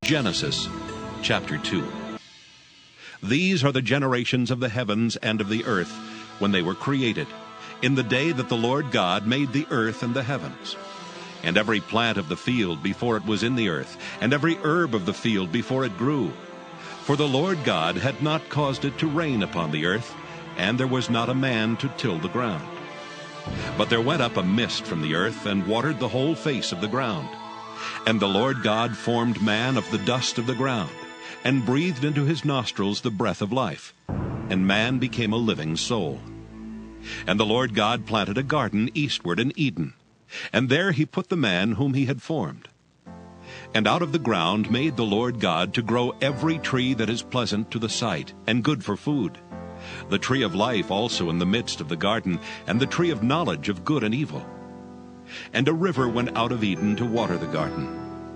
Genesis chapter 2. These are the generations of the heavens and of the earth when they were created, in the day that the Lord God made the earth and the heavens. And every plant of the field before it was in the earth, and every herb of the field before it grew. For the Lord God had not caused it to rain upon the earth, and there was not a man to till the ground. But there went up a mist from the earth, and watered the whole face of the ground. And the Lord God formed man of the dust of the ground, and breathed into his nostrils the breath of life, and man became a living soul. And the Lord God planted a garden eastward in Eden, and there he put the man whom he had formed. And out of the ground made the Lord God to grow every tree that is pleasant to the sight, and good for food, the tree of life also in the midst of the garden, and the tree of knowledge of good and evil. And a river went out of Eden to water the garden,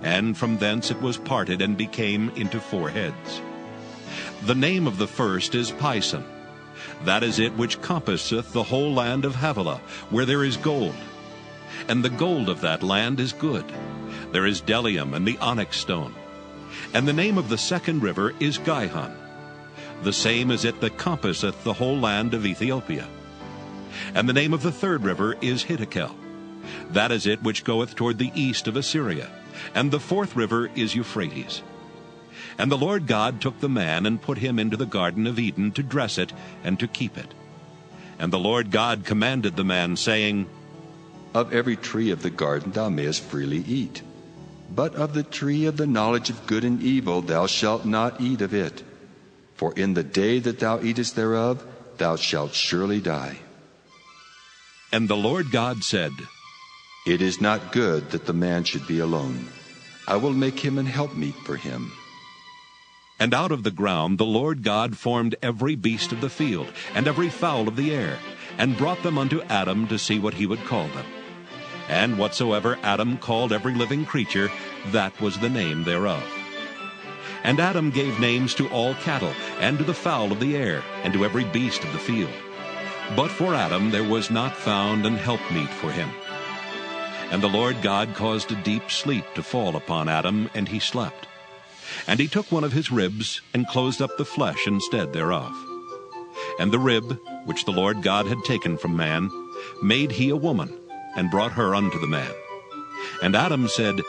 and from thence it was parted and became into 4 heads. The name of the first is Pison. That is it which compasseth the whole land of Havilah, where there is gold. And the gold of that land is good. There is bdellium and the onyx stone. And the name of the second river is Gihon. The same is it that compasseth the whole land of Ethiopia. And the name of the third river is Hiddekel. That is it which goeth toward the east of Assyria. And the fourth river is Euphrates. And the Lord God took the man and put him into the garden of Eden to dress it and to keep it. And the Lord God commanded the man, saying, Of every tree of the garden thou mayest freely eat, but of the tree of the knowledge of good and evil thou shalt not eat of it. For in the day that thou eatest thereof thou shalt surely die. And the Lord God said, It is not good that the man should be alone. I will make him an helpmeet for him. And out of the ground the Lord God formed every beast of the field, and every fowl of the air, and brought them unto Adam to see what he would call them. And whatsoever Adam called every living creature, that was the name thereof. And Adam gave names to all cattle, and to the fowl of the air, and to every beast of the field. But for Adam there was not found an helpmeet for him. And the Lord God caused a deep sleep to fall upon Adam, and he slept. And he took one of his ribs, and closed up the flesh instead thereof. And the rib, which the Lord God had taken from man, made he a woman, and brought her unto the man. And Adam said,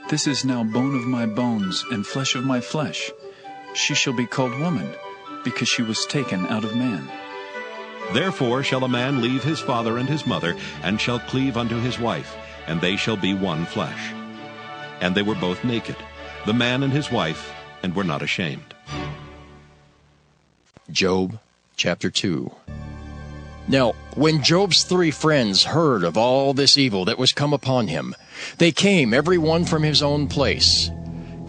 This is now bone of my bones, and flesh of my flesh. She shall be called woman, because she was taken out of man. Therefore shall a man leave his father and his mother, and shall cleave unto his wife, and they shall be one flesh. And they were both naked, the man and his wife, and were not ashamed. Job chapter 2. Now, when Job's 3 friends heard of all this evil that was come upon him, they came every one from his own place,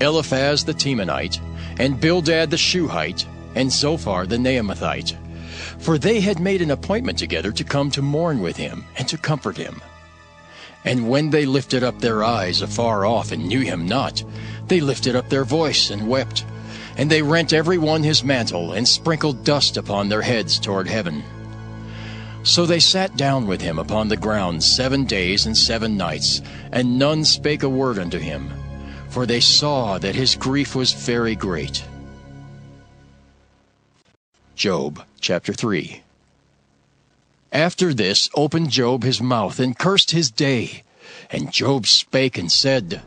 Eliphaz the Temanite, and Bildad the Shuhite, and Zophar the Naamathite. For they had made an appointment together to come to mourn with him, and to comfort him. And when they lifted up their eyes afar off, and knew him not, they lifted up their voice, and wept. And they rent every one his mantle, and sprinkled dust upon their heads toward heaven. So they sat down with him upon the ground 7 days and 7 nights, and none spake a word unto him, for they saw that his grief was very great. Job chapter 3. After this opened Job his mouth, and cursed his day. And Job spake and said,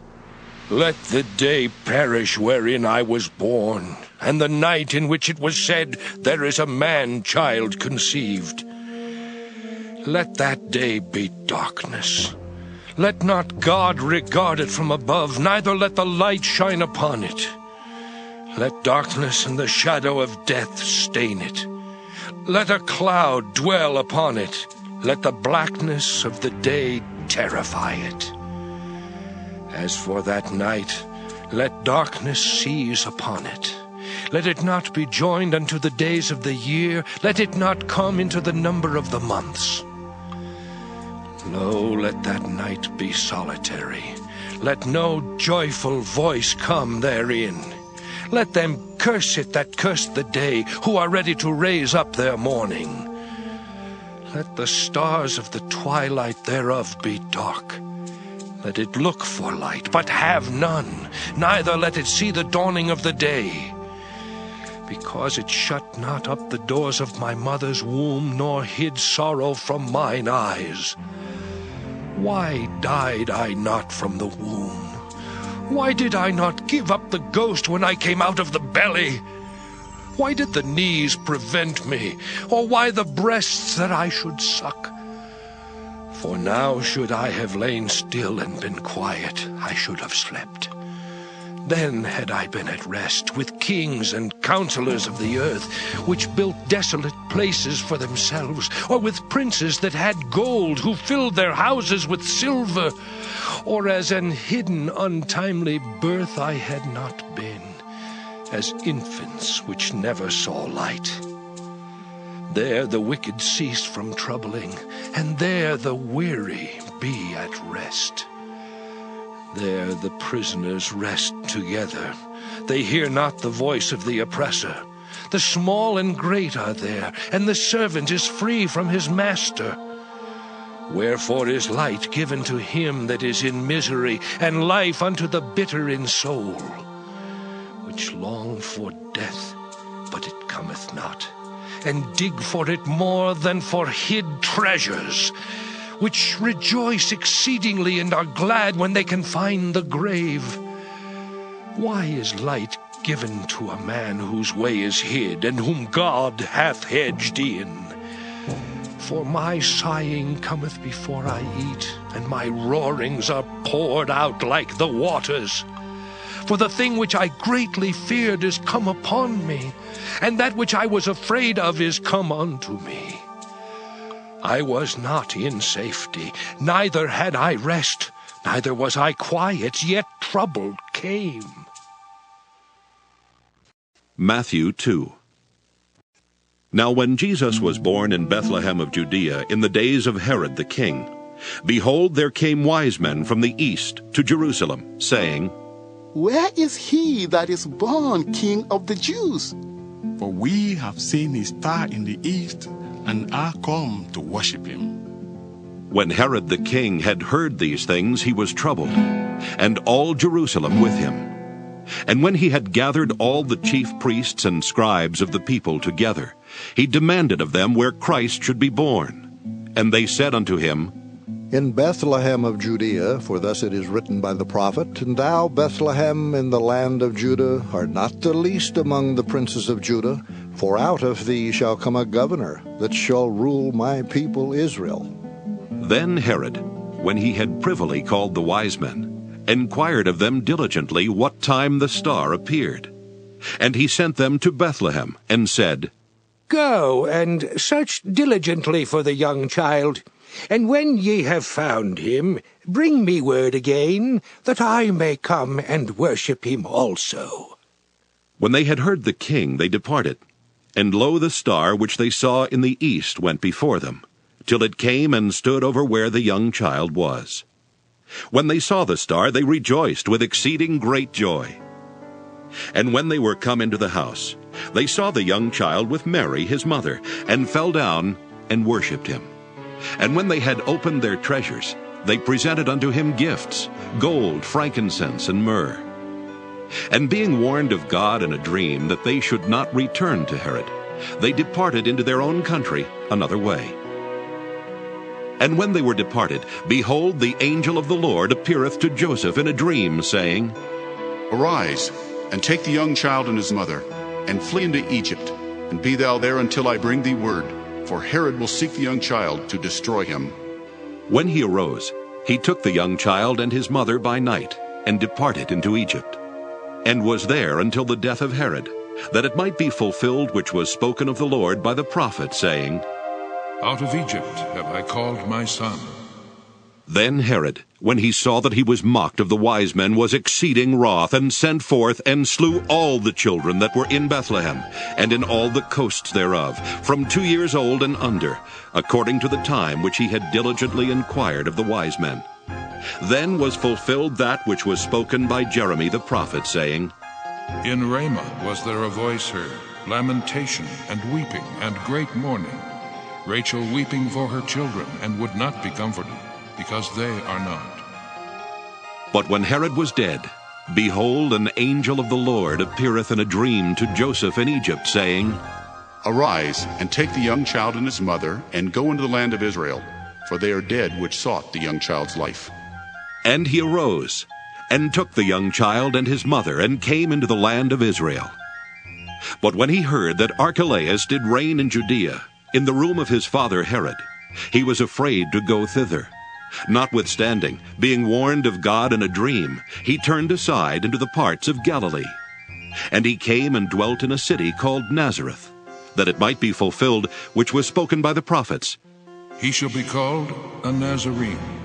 Let the day perish wherein I was born, and the night in which it was said, There is a man-child conceived. Let that day be darkness. Let not God regard it from above, neither let the light shine upon it. Let darkness and the shadow of death stain it. Let a cloud dwell upon it. Let the blackness of the day terrify it. As for that night, let darkness seize upon it. Let it not be joined unto the days of the year. Let it not come into the number of the months. Lo, let that night be solitary. Let no joyful voice come therein. Let them curse it that curse the day, who are ready to raise up their mourning. Let the stars of the twilight thereof be dark. Let it look for light, but have none, neither let it see the dawning of the day. Because it shut not up the doors of my mother's womb, nor hid sorrow from mine eyes. Why died I not from the womb? Why did I not give up the ghost when I came out of the belly? Why did the knees prevent me, or why the breasts that I should suck? For now should I have lain still and been quiet, I should have slept. Then had I been at rest with kings and counselors of the earth, which built desolate places for themselves, or with princes that had gold, who filled their houses with silver, or as an hidden untimely birth I had not been, as infants which never saw light. There the wicked cease from troubling, and there the weary be at rest. There the prisoners rest together. They hear not the voice of the oppressor. The small and great are there, and the servant is free from his master. Wherefore is light given to him that is in misery, and life unto the bitter in soul, which long for death, but it cometh not, and dig for it more than for hid treasures, which rejoice exceedingly and are glad when they can find the grave. Why is light given to a man whose way is hid, and whom God hath hedged in? For my sighing cometh before I eat, and my roarings are poured out like the waters. For the thing which I greatly feared is come upon me, and that which I was afraid of is come unto me. I was not in safety, neither had I rest, neither was I quiet, yet trouble came. Matthew 2. Now when Jesus was born in Bethlehem of Judea in the days of Herod the king, behold, there came wise men from the east to Jerusalem, saying, Where is he that is born King of the Jews? For we have seen his star in the east, and are come to worship him. When Herod the king had heard these things, he was troubled, and all Jerusalem with him. And when he had gathered all the chief priests and scribes of the people together, he demanded of them where Christ should be born. And they said unto him, In Bethlehem of Judea, for thus it is written by the prophet, And thou, Bethlehem, in the land of Judah, art not the least among the princes of Judah, for out of thee shall come a governor, that shall rule my people Israel. Then Herod, when he had privily called the wise men, inquired of them diligently what time the star appeared. And he sent them to Bethlehem, and said, Go and search diligently for the young child, and when ye have found him, bring me word again, that I may come and worship him also. When they had heard the king, they departed. And lo, the star which they saw in the east went before them, till it came and stood over where the young child was. When they saw the star, they rejoiced with exceeding great joy. And when they were come into the house, they saw the young child with Mary his mother, and fell down and worshipped him. And when they had opened their treasures, they presented unto him gifts, gold, frankincense, and myrrh. And being warned of God in a dream that they should not return to Herod, they departed into their own country another way. And when they were departed, behold, the angel of the Lord appeareth to Joseph in a dream, saying, Arise, and take the young child and his mother, and flee into Egypt, and be thou there until I bring thee word, for Herod will seek the young child to destroy him. When he arose, he took the young child and his mother by night, and departed into Egypt, and was there until the death of Herod, that it might be fulfilled which was spoken of the Lord by the prophet, saying, Out of Egypt have I called my son. Then Herod, when he saw that he was mocked of the wise men, was exceeding wroth, and sent forth, and slew all the children that were in Bethlehem, and in all the coasts thereof, from 2 years old and under, according to the time which he had diligently inquired of the wise men. Then was fulfilled that which was spoken by Jeremy the prophet, saying, In Ramah was there a voice heard, lamentation, and weeping, and great mourning, Rachel weeping for her children, and would not be comforted, because they are not. But when Herod was dead, behold, an angel of the Lord appeareth in a dream to Joseph in Egypt, saying, Arise, and take the young child and his mother, and go into the land of Israel, for they are dead which sought the young child's life. And he arose, and took the young child and his mother, and came into the land of Israel. But when he heard that Archelaus did reign in Judea, in the room of his father Herod, he was afraid to go thither. Notwithstanding, being warned of God in a dream, he turned aside into the parts of Galilee. And he came and dwelt in a city called Nazareth, that it might be fulfilled which was spoken by the prophets. He shall be called a Nazarene.